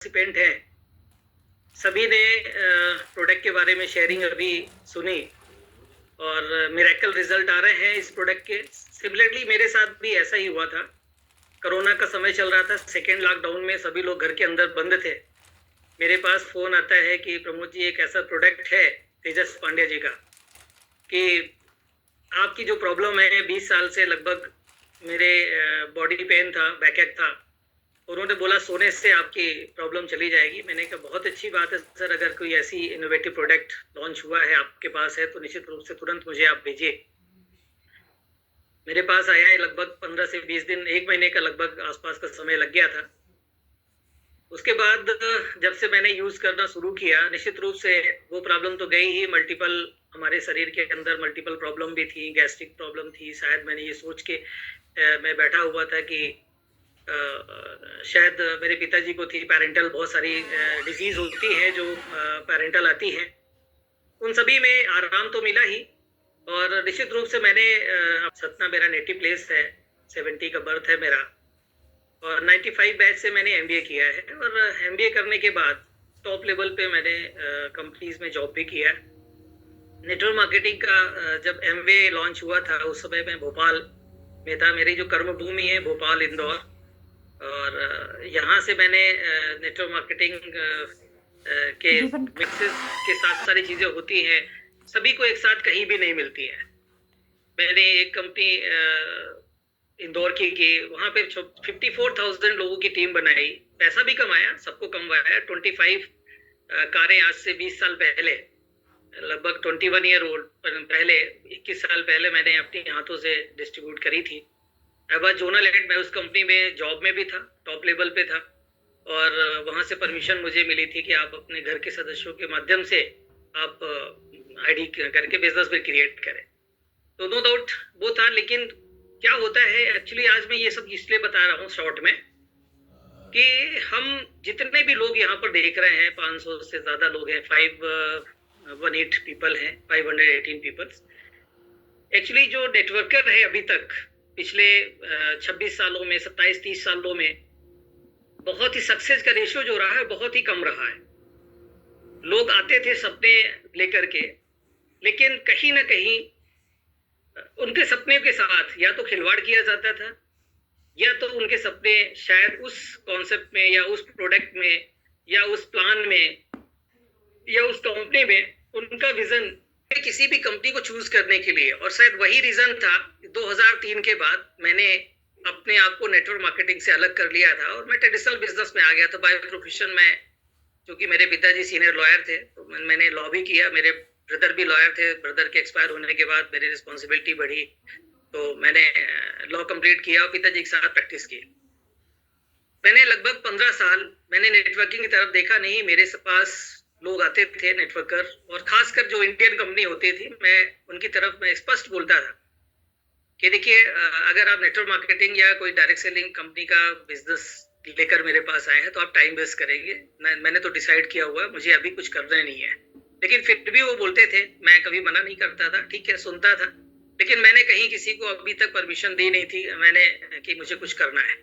Participant हैं सभी ने प्रोडक्ट के बारे में शेयरिंग अभी सुनी और मिरेकल रिजल्ट आ रहे हैं इस प्रोडक्ट के। सिमिलरली मेरे साथ भी ऐसा ही हुआ था। कोरोना का समय चल रहा था, सेकेंड लॉकडाउन में सभी लोग घर के अंदर बंद थे। मेरे पास फ़ोन आता है कि प्रमोद जी एक ऐसा प्रोडक्ट है तेजस पांड्या जी का कि आपकी जो प्रॉब्लम है 20 साल से लगभग मेरे बॉडी पेन था, बैकएक था, उन्होंने बोला सोने से आपकी प्रॉब्लम चली जाएगी। मैंने कहा बहुत अच्छी बात है सर, अगर कोई ऐसी इनोवेटिव प्रोडक्ट लॉन्च हुआ है आपके पास है तो निश्चित रूप से तुरंत मुझे आप भेजिए। मेरे पास आया है, लगभग 15 से 20 दिन, 1 महीने का लगभग आसपास का समय लग गया था। उसके बाद जब से मैंने यूज़ करना शुरू किया, निश्चित रूप से वो प्रॉब्लम तो गई ही, मल्टीपल हमारे शरीर के अंदर मल्टीपल प्रॉब्लम भी थी, गैस्ट्रिक प्रॉब्लम थी। शायद मैंने ये सोच के मैं बैठा हुआ था कि शायद मेरे पिताजी को थी पैरेंटल, बहुत सारी डिजीज होती है जो पैरेंटल आती है, उन सभी में आराम तो मिला ही। और निश्चित रूप से मैंने सतना मेरा नेटिव प्लेस है, 70 का बर्थ है मेरा, और 95 बैच से मैंने एमबीए किया है। और एमबीए करने के बाद टॉप लेवल पे मैंने कंपनीज में जॉब भी किया। नेटवर्क मार्केटिंग का जब एमबीए लॉन्च हुआ था उस समय मैं भोपाल में था। मेरी जो कर्मभूमि है भोपाल, इंदौर, और यहाँ से मैंने नेटवर्क मार्केटिंग के मिक्सेस के साथ सारी चीज़ें होती हैं, सभी को एक साथ कहीं भी नहीं मिलती है। मैंने एक कंपनी इंदौर की वहाँ पे 54,000 लोगों की टीम बनाई, पैसा भी कमाया, सबको कमवाया। 25 कारें आज से 20 साल पहले, लगभग 21 ईयर ओल्ड पहले, 21 साल पहले मैंने अपने हाथों से डिस्ट्रीब्यूट करी थी। आई वॉज जोनल हेड, मैं उस कंपनी में जॉब में भी था, टॉप लेवल पे था, और वहाँ से परमिशन मुझे मिली थी कि आप अपने घर के सदस्यों के माध्यम से आप आईडी करके बिजनेस भी क्रिएट करें। तो नो डाउट वो था। लेकिन क्या होता है एक्चुअली, आज मैं ये सब इसलिए बता रहा हूँ शॉर्ट में कि हम जितने भी लोग यहाँ पर देख रहे हैं, 500 से ज़्यादा लोग हैं, 518 पीपल हैं, 518 पीपल्स। एक्चुअली जो नेटवर्कर है अभी तक पिछले 26 सालों में, 27-30 सालों में, बहुत ही सक्सेस का रेशियो जो रहा है बहुत ही कम रहा है। लोग आते थे सपने लेकर के, लेकिन कहीं ना कहीं उनके सपने के साथ या तो खिलवाड़ किया जाता था, या तो उनके सपने शायद उस कॉन्सेप्ट में या उस प्रोडक्ट में या उस प्लान में या उस कंपनी में उनका विजन किसी भी कंपनी को चूज करने के लिए। और शायद वही रीजन था 2003 के बाद मैंने अपने आप को नेटवर्क मार्केटिंग से अलग कर लिया था और मैं ट्रेडिशनल बिजनेस में आ गया था। बाय प्रोफेशन में, क्योंकि मेरे पिताजी सीनियर लॉयर थे तो मैंने लॉ भी किया, मेरे ब्रदर भी लॉयर थे। ब्रदर के एक्सपायर होने के बाद मेरी रिस्पॉन्सिबिलिटी बढ़ी तो मैंने लॉ कंप्लीट किया और पिताजी के साथ प्रैक्टिस की। मैंने लगभग 15 साल मैंने नेटवर्किंग की तरफ देखा नहीं। मेरे पास लोग आते थे नेटवर्कर, और खासकर जो इंडियन कंपनी होती थी, मैं उनकी तरफ मैं स्पष्ट बोलता था कि देखिए अगर आप नेटवर्क मार्केटिंग या कोई डायरेक्ट सेलिंग कंपनी का बिजनेस लेकर मेरे पास आए हैं तो आप टाइम वेस्ट करेंगे। मैंने तो डिसाइड किया हुआ है, मुझे अभी कुछ करना नहीं है। लेकिन फिर भी वो बोलते थे, मैं कभी मना नहीं करता था, ठीक है सुनता था, लेकिन मैंने कहीं किसी को अभी तक परमिशन दी नहीं थी मैंने कि मुझे कुछ करना है।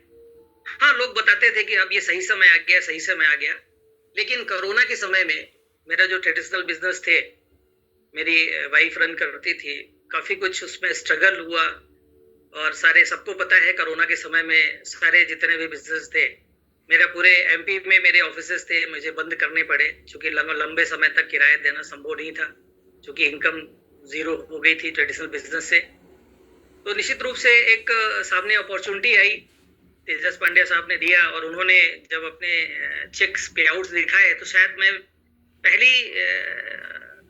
हाँ, लोग बताते थे कि अब ये सही समय आ गया, सही समय आ गया। लेकिन कोरोना के समय में मेरा जो ट्रेडिशनल बिजनेस थे, मेरी वाइफ रन करती थी, काफ़ी कुछ उसमें स्ट्रगल हुआ। और सारे सबको पता है कोरोना के समय में सारे जितने भी बिजनेस थे, मेरा पूरे एमपी में मेरे ऑफिसेस थे, मुझे बंद करने पड़े क्योंकि लंबे समय तक किराया देना संभव नहीं था, क्योंकि इनकम ज़ीरो हो गई थी ट्रेडिशनल बिजनेस से। तो निश्चित रूप से एक सामने अपॉर्चुनिटी आई, तेजस पांड्या साहब ने दिया, और उन्होंने जब अपने चेक्स पे आउट्स दिखाए तो शायद मैं पहली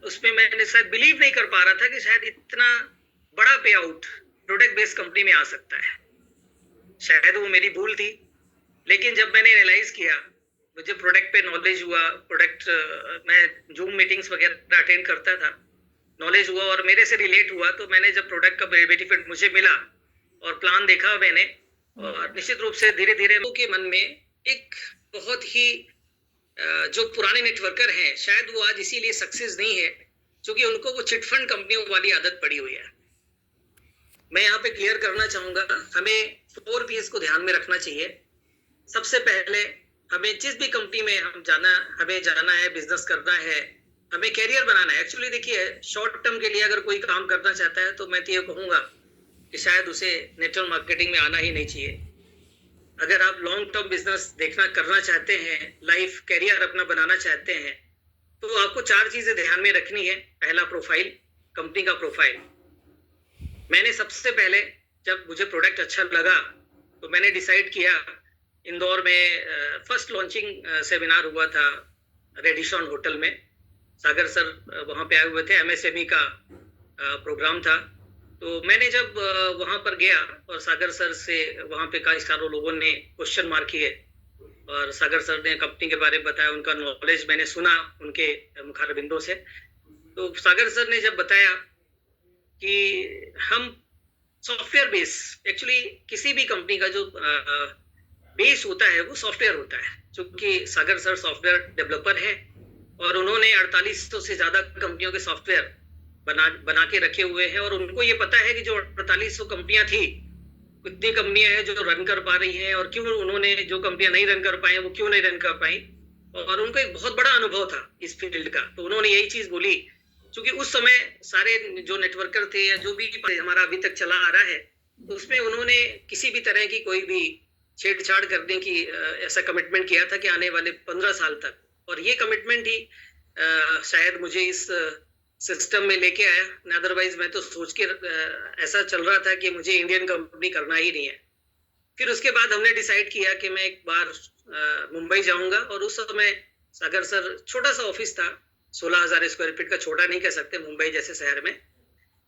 उसमें मैंने शायद बिलीव नहीं कर पा रहा था कि शायद इतना बड़ा पे आउट प्रोडक्ट बेस्ड कंपनी में आ सकता है। शायद वो मेरी भूल थी, लेकिन जब मैंने एनालाइज किया, मुझे प्रोडक्ट पे नॉलेज हुआ, प्रोडक्ट मैं जूम मीटिंग्स वगैरह अटेंड करता था, नॉलेज हुआ और मेरे से रिलेट हुआ। तो मैंने जब प्रोडक्ट का बेनिफिट मुझे मिला और प्लान देखा मैंने, और निश्चित रूप से धीरे धीरे लोगों के मन में एक बहुत ही जो पुराने नेटवर्कर हैं शायद वो आज इसीलिए सक्सेस नहीं है क्योंकि उनको वो चिटफंड कंपनियों वाली आदत पड़ी हुई है। मैं यहाँ पे क्लियर करना चाहूंगा, हमें 4 P's को ध्यान में रखना चाहिए। सबसे पहले हमें जिस भी कंपनी में हमें जाना है, बिजनेस करना है, हमें करियर बनाना है। एक्चुअली देखिए, शॉर्ट टर्म के लिए अगर कोई काम करना चाहता है तो मैं तो ये कहूँगा कि शायद उसे नेटवर्क मार्केटिंग में आना ही नहीं चाहिए। अगर आप लॉन्ग टर्म बिजनेस करना चाहते हैं, लाइफ करियर अपना बनाना चाहते हैं, तो आपको 4 चीजें ध्यान में रखनी है। पहला, प्रोफाइल, कंपनी का प्रोफाइल। मैंने सबसे पहले, जब मुझे प्रोडक्ट अच्छा लगा तो मैंने डिसाइड किया, इंदौर में फर्स्ट लॉन्चिंग सेमिनार हुआ था रेडिसन होटल में। सागर सर वहाँ पे आए हुए थे, एमएसएमई का प्रोग्राम था। तो मैंने जब वहाँ पर गया और सागर सर से वहाँ पे कई सारे लोगों ने क्वेश्चन मार्क किए और सागर सर ने कंपनी के बारे में बताया, उनका नॉलेज मैंने सुना उनके मुखारबिंदों से। तो सागर सर ने जब बताया कि हम सॉफ्टवेयर बेस, एक्चुअली किसी भी कंपनी का जो बेस होता है वो सॉफ्टवेयर होता है। क्योंकि सागर सर सॉफ्टवेयर डेवलपर है और उन्होंने 4800 से ज्यादा कंपनियों के सॉफ्टवेयर बना के रखे हुए हैं, और उनको ये पता है कि जो 4800 कंपनियां थी, कितनी कंपनियां हैं जो रन कर पा रही हैं और क्यों उन्होंने जो कंपनियां नहीं रन कर पाई वो क्यों नहीं रन कर पाई। और उनको एक बहुत बड़ा अनुभव था इस फील्ड का, तो उन्होंने यही चीज बोली। क्योंकि उस समय सारे जो नेटवर्कर थे या जो भी हमारा अभी तक चला आ रहा है, उसमें उन्होंने किसी भी तरह की कोई भी छेड़छाड़ करने की ऐसा कमिटमेंट किया था कि आने वाले 15 साल तक, और ये कमिटमेंट ही शायद मुझे इस सिस्टम में लेके आया। अदरवाइज मैं तो सोच के ऐसा चल रहा था कि मुझे इंडियन कंपनी करना ही नहीं है। फिर उसके बाद हमने डिसाइड किया कि मैं एक बार मुंबई जाऊंगा, और उस समय सागर सर, छोटा सा ऑफिस था, 16,000 स्क्वायर फीट का, छोटा नहीं कह सकते मुंबई जैसे शहर में।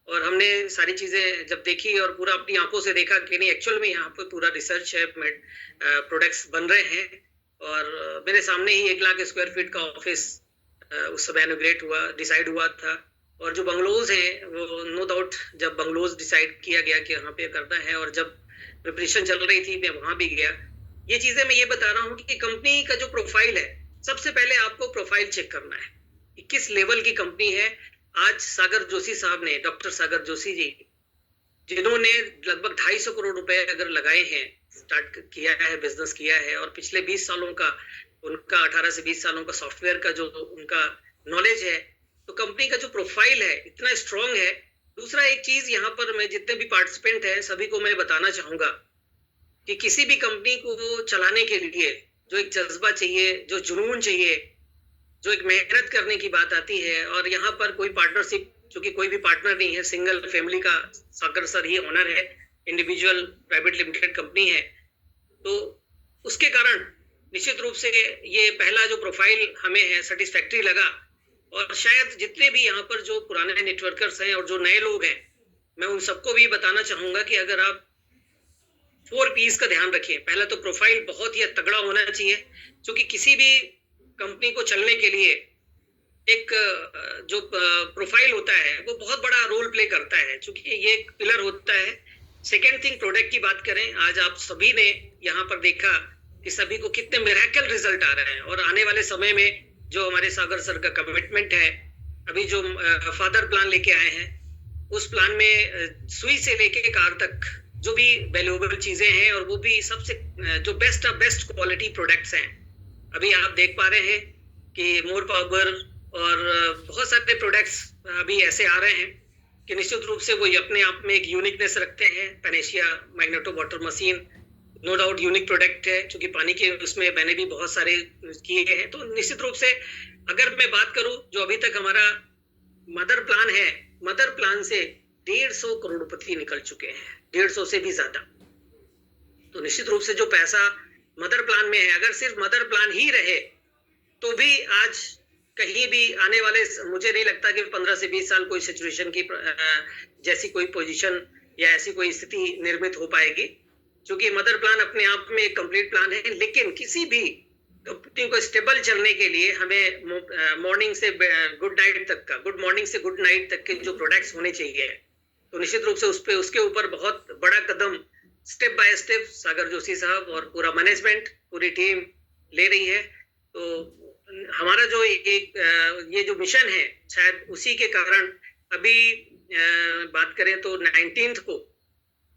और हमने सारी चीजें जब देखी और पूरा अपनी आंखों से देखा कि नहीं, एक्चुअल में यहाँ पे पूरा रिसर्च है, प्रोडक्ट्स बन रहे हैं। और मेरे सामने ही 1 लाख स्क्वायर फीट का ऑफिस उस समय इनॉग्रेट हुआ, डिसाइड हुआ था। और जो बंगलोज हैं वो नो डाउट, जब बंगलोज डिसाइड किया गया कि यहाँ पे करना है, और जब प्रिपरेशन चल रही थी मैं वहां भी गया। ये चीजें मैं ये बता रहा हूँ कि कंपनी का जो प्रोफाइल है, सबसे पहले आपको प्रोफाइल चेक करना है कि किस लेवल की कंपनी है। आज सागर जोशी साहब ने, डॉक्टर सागर जोशी जी, जिन्होंने लगभग 250 करोड़ रुपए अगर लगाए हैं, स्टार्ट किया है, बिजनेस किया है, और पिछले 20 सालों का उनका 18 से 20 सालों का सॉफ्टवेयर का जो उनका नॉलेज है, तो कंपनी का जो प्रोफाइल है इतना स्ट्रांग है। दूसरा एक चीज यहाँ पर मैं जितने भी पार्टिसिपेंट हैं सभी को मैं बताना चाहूंगा कि किसी भी कंपनी को चलाने के लिए जो एक जज्बा चाहिए, जो जुनून चाहिए, जो एक मेहनत करने की बात आती है, और यहाँ पर कोई पार्टनरशिप, चूंकि कोई भी पार्टनर नहीं है, सिंगल फैमिली का सागर सर ही ओनर है, इंडिविजुअल प्राइवेट लिमिटेड कंपनी है, तो उसके कारण निश्चित रूप से ये पहला जो प्रोफाइल हमें है सेटिस्फैक्ट्री लगा। और शायद जितने भी यहाँ पर जो पुराने नेटवर्कर्स हैं और जो नए लोग हैं, मैं उन सबको भी बताना चाहूंगा कि अगर आप 4 P's का ध्यान रखिए। पहला तो प्रोफाइल बहुत ही तगड़ा होना चाहिए, क्योंकि किसी भी कंपनी को चलने के लिए एक जो प्रोफाइल होता है वो बहुत बड़ा रोल प्ले करता है, क्योंकि ये एक पिलर होता है। सेकेंड थिंग, प्रोडक्ट की बात करें, आज आप सभी ने यहाँ पर देखा कि सभी को कितने मिरेकल रिजल्ट आ रहे हैं, और आने वाले समय में जो हमारे सागर सर का कमिटमेंट है, अभी जो फादर प्लान लेके आए हैं, उस प्लान में सुई से लेके कार तक जो भी वैल्यूएबल चीजें हैं, और वो भी सबसे जो best of best quality products हैं। अभी आप देख पा रहे हैं कि मोर पावर और बहुत सारे प्रोडक्ट्स अभी ऐसे आ रहे हैं कि निश्चित रूप से वो अपने आप में एक यूनिकनेस रखते हैं। Panacea magneto water machine no doubt unique product है, क्योंकि पानी के उसमें मैंने भी बहुत सारे किए हैं। तो निश्चित रूप से अगर मैं बात करूं, जो अभी तक हमारा मदर प्लान है, मदर प्लान से 150 करोड़पति निकल चुके हैं, 150 से भी ज्यादा। तो निश्चित रूप से जो पैसा मदर प्लान में है, अगर सिर्फ मदर प्लान ही रहे तो भी आज कहीं भी आने वाले, मुझे नहीं लगता कि 15 से 20 साल कोई सिचुएशन की जैसी कोई पोजीशन या ऐसी कोई स्थिति निर्मित हो पाएगी, क्योंकि मदर प्लान अपने आप में एक कंप्लीट प्लान है। लेकिन किसी भी कंपनी को स्टेबल चलने के लिए हमें मॉर्निंग से गुड नाइट तक का, गुड मॉर्निंग से गुड नाइट तक के जो प्रोडक्ट्स होने चाहिए, तो निश्चित रूप से उसके ऊपर बहुत बड़ा कदम स्टेप बाय स्टेप सागर जोशी साहब और पूरा मैनेजमेंट, पूरी टीम ले रही है। तो हमारा जो ये जो मिशन है, शायद उसी के कारण अभी बात करें तो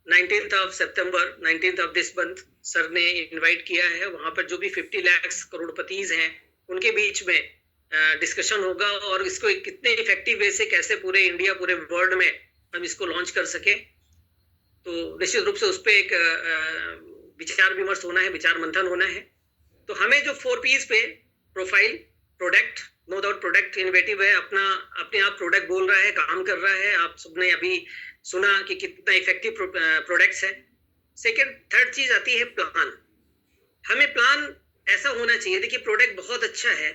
19th of September, 19th of this month sir ने इनवाइट किया है, वहाँ पर जो भी 50 लाख करोड़पतिज हैं उनके बीच में डिस्कशन होगा और इसको कितने इफेक्टिव वे से कैसे पूरे इंडिया पूरे वर्ल्ड में हम इसको लॉन्च कर सके। तो निश्चित रूप से उस पर एक विचार विमर्श होना है, विचार मंथन होना है। तो हमें जो 4 P's पे profile, product, no doubt product innovative है, अपने आप प्रोडक्ट बोल रहा है, काम कर रहा है। आप सबने अभी सुना कि कितना इफेक्टिव प्रोडक्ट्स है। सेकंड, थर्ड चीज आती है प्लान। हमें प्लान ऐसा होना चाहिए। देखिए प्रोडक्ट बहुत अच्छा है,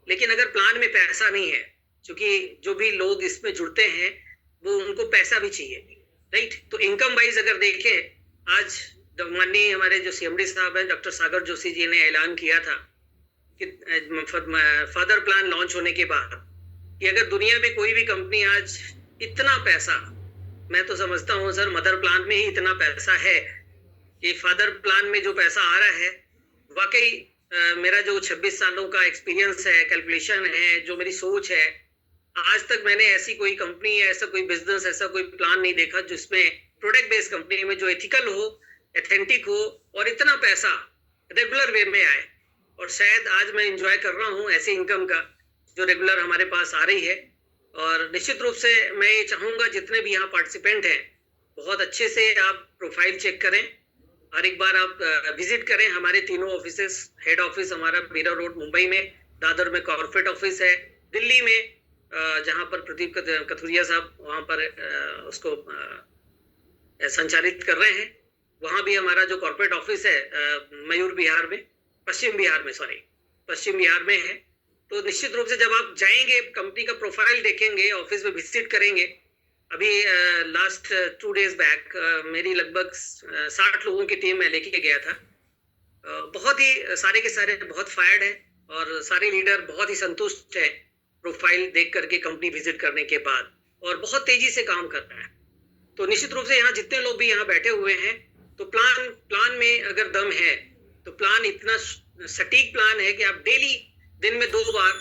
लेकिन अगर प्लान में पैसा नहीं है, क्योंकि जो भी लोग इसमें जुड़ते हैं वो उनको पैसा भी चाहिए, राइट। तो इनकम वाइज अगर देखें, आज माननीय हमारे जो CMD साहब हैं डॉक्टर सागर जोशी जी ने ऐलान किया था कि फादर प्लान लॉन्च होने के बाद कि अगर दुनिया में कोई भी कंपनी आज इतना पैसा, मैं तो समझता हूँ सर मदर प्लान में ही इतना पैसा है कि फादर प्लान में जो पैसा आ रहा है, वाकई मेरा जो 26 सालों का एक्सपीरियंस है, कैलकुलेशन है, जो मेरी सोच है, आज तक मैंने ऐसी कोई कंपनी, ऐसा कोई बिजनेस, ऐसा कोई प्लान नहीं देखा जिसमें प्रोडक्ट बेस्ड कंपनी में जो एथिकल हो, एथेंटिक हो और इतना पैसा रेगुलर वे में आए। और शायद आज मैं एंजॉय कर रहा हूँ ऐसी इनकम का जो रेगुलर हमारे पास आ रही है। और निश्चित रूप से मैं ये चाहूँगा जितने भी यहाँ पार्टिसिपेंट हैं, बहुत अच्छे से आप प्रोफाइल चेक करें और एक बार आप विजिट करें हमारे तीनों ऑफिसेस। हेड ऑफिस हमारा मीरा रोड मुंबई में, दादर में कॉर्पोरेट ऑफिस है, दिल्ली में जहाँ पर प्रदीप कथुरिया साहब वहाँ पर उसको संचालित कर रहे हैं, वहाँ भी हमारा जो कॉर्पोरेट ऑफिस है मयूर विहार में, पश्चिम बिहार में है। तो निश्चित रूप से जब आप जाएंगे, कंपनी का प्रोफाइल देखेंगे, ऑफिस में विजिट करेंगे। अभी लास्ट 2 डेज बैक मेरी लगभग 60 लोगों की टीम मैं लेके गया था। बहुत ही सारे के सारे बहुत फायर्ड है और सारे लीडर बहुत ही संतुष्ट है प्रोफाइल देख करके, कंपनी विजिट करने के बाद, और बहुत तेजी से काम कर रहा है। तो निश्चित रूप से यहाँ जितने लोग भी यहाँ बैठे हुए हैं, तो प्लान में अगर दम है तो प्लान इतना सटीक प्लान है कि आप डेली दिन में 2 बार,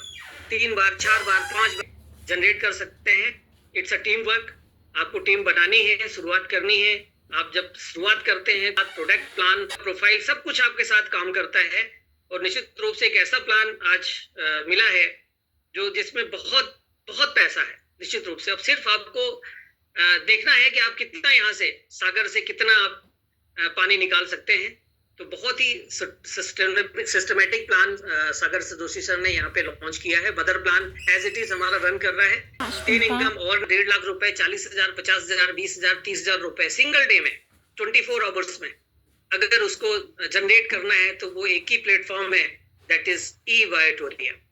3 बार, 4 बार, 5 बार जनरेट कर सकते हैं। It's a team work. आपको टीम बनानी है, शुरुआत करनी है। आप जब शुरुआत करते हैं, प्रोडक्ट, प्लान, प्रोफाइल सब कुछ आपके साथ काम करता है। और निश्चित रूप से एक ऐसा प्लान आज मिला है जो जिसमें बहुत बहुत पैसा है। निश्चित रूप से अब सिर्फ आपको देखना है कि आप कितना यहाँ से सागर से कितना आप पानी निकाल सकते हैं। तो बहुत ही systematic plan Sagar Joshi sir ने यहाँ पे लॉन्च किया है। Mother plan as it is हमारा रन कर रहा है। 3 इनकम और 1.5 लाख रुपए, 40,000, 50,000, 20,000, 30,000 रुपए सिंगल डे में, 24 आवर्स में अगर उसको जनरेट करना है तो वो एक ही प्लेटफॉर्म है, दैट इज ई-वायटोरियम।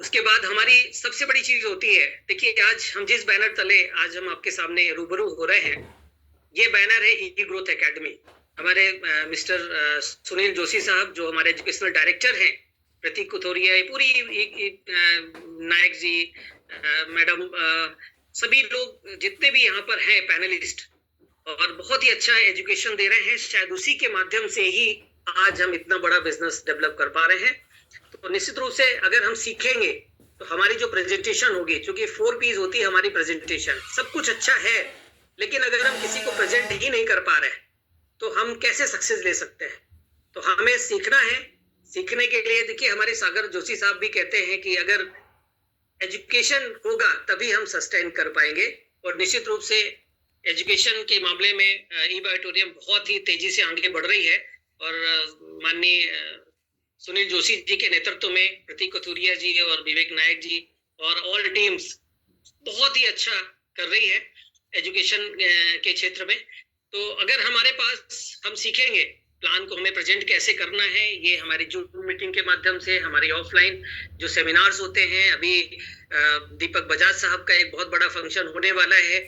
उसके बाद हमारी सबसे बड़ी चीज होती है, देखिए आज हम जिस बैनर तले आज हम आपके सामने रूबरू हो रहे हैं, ये बैनर है ई ग्रोथ एकेडमी। हमारे मिस्टर सुनील जोशी साहब जो हमारे एजुकेशनल डायरेक्टर हैं, प्रतीक कथुरिया, पूरी नायक जी, मैडम, सभी लोग जितने भी यहाँ पर हैं पैनलिस्ट, और बहुत ही अच्छा एजुकेशन दे रहे हैं। शायद उसी के माध्यम से ही आज हम इतना बड़ा बिजनेस डेवलप कर पा रहे हैं। तो निश्चित रूप से अगर हम सीखेंगे तो हमारी जो प्रेजेंटेशन होगी, क्योंकि 4 P's होती है हमारी प्रेजेंटेशन, सब कुछ अच्छा है, लेकिन अगर हम किसी को प्रेजेंट ही नहीं कर पा रहे हैं तो हम कैसे सक्सेस ले सकते हैं। तो हमें सीखना है। सीखने के लिए देखिए हमारे सागर जोशी साहब भी कहते हैं कि अगर एजुकेशन होगा तभी हम सस्टेन कर पाएंगे। और निश्चित रूप से एजुकेशन के मामले में ई-वायटोरियम बहुत ही तेजी से आगे बढ़ रही है। और माननीय सुनील जोशी जी के नेतृत्व में प्रतीक कथुरिया जी और विवेक नायक जी और ऑल टीम्स बहुत ही अच्छा कर रही है एजुकेशन के क्षेत्र में। तो अगर हमारे पास हम सीखेंगे प्लान को हमें प्रेजेंट कैसे करना है, ये हमारी जूम मीटिंग के माध्यम से, हमारी ऑफलाइन जो सेमिनार्स होते हैं, अभी दीपक बजाज साहब का एक बहुत बड़ा फंक्शन होने वाला है